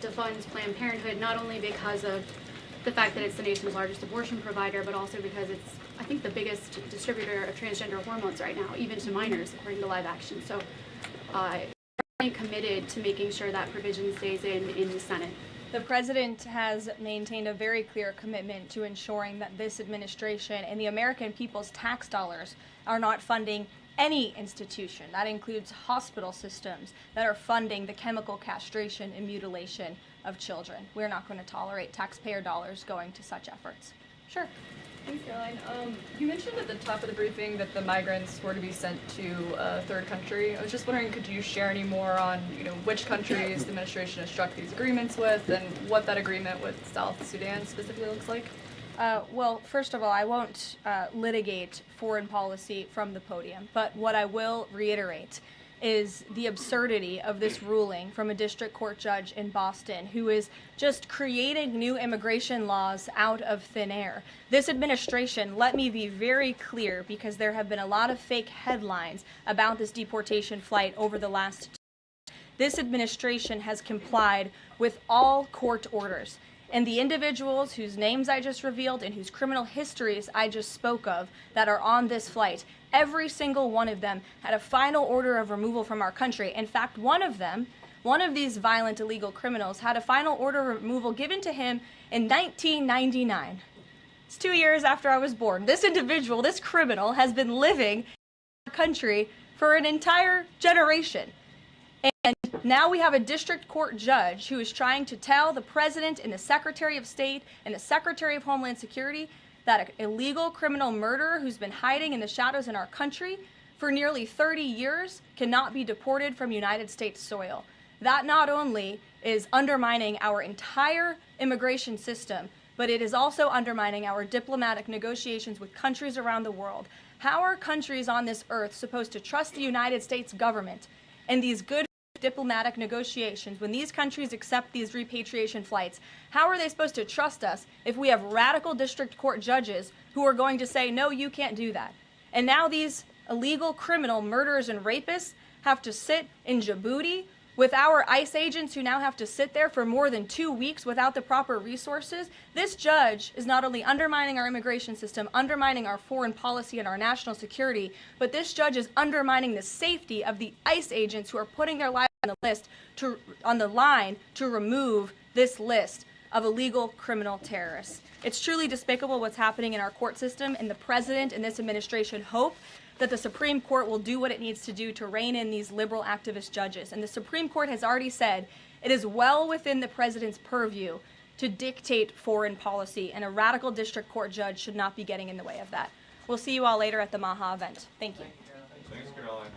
defunds Planned Parenthood, not only because of the fact that it's the nation's largest abortion provider, but also because it's, I think, the biggest distributor of transgender hormones right now, even to minors, according to Live Action. So we're committed to making sure that provision stays in the Senate. The president has maintained a very clear commitment to ensuring that this administration and the American people's tax dollars are not funding any institution. That includes hospital systems that are funding the chemical castration and mutilation of children. We're not going to tolerate taxpayer dollars going to such efforts. Sure. Thanks, Caroline. You mentioned at the top of the briefing that the migrants were to be sent to a third country. I was just wondering, could you share any more on, which countries the administration has struck these agreements with and what that agreement with South Sudan specifically looks like? Well, first of all, I won't litigate foreign policy from the podium, but what I will reiterate is the absurdity of this ruling from a district court judge in Boston who is just creating new immigration laws out of thin air. This administration, let me be very clear, because there have been a lot of fake headlines about this deportation flight over the last 2 years. This administration has complied with all court orders. And the individuals whose names I just revealed and whose criminal histories I just spoke of that are on this flight, every single one of them had a final order of removal from our country. In fact, one of these violent illegal criminals had a final order of removal given to him in 1999. It's 2 years after I was born. This individual, this criminal, has been living in our country for an entire generation. And now we have a district court judge who is trying to tell the president and the Secretary of State and the Secretary of Homeland Security that an illegal criminal murderer who's been hiding in the shadows in our country for nearly 30 years cannot be deported from United States soil. That not only is undermining our entire immigration system, but it is also undermining our diplomatic negotiations with countries around the world. How are countries on this earth supposed to trust the United States government and these good diplomatic negotiations when these countries accept these repatriation flights? How are they supposed to trust us if we have radical district court judges who are going to say, no, you can't do that? And now these illegal criminal murderers and rapists have to sit in Djibouti with our ICE agents who now have to sit there for more than 2 weeks without the proper resources. This judge is not only undermining our immigration system, undermining our foreign policy and our national security, but this judge is undermining the safety of the ICE agents who are putting their lives on the line to remove this list of illegal criminal terrorists. It's truly despicable what's happening in our court system, and the president and this administration hope that the Supreme Court will do what it needs to do to rein in these liberal activist judges. And the Supreme Court has already said it is well within the president's purview to dictate foreign policy, and a radical district court judge should not be getting in the way of that. We'll see you all later at the Maha event. Thank you. Thanks, Caroline.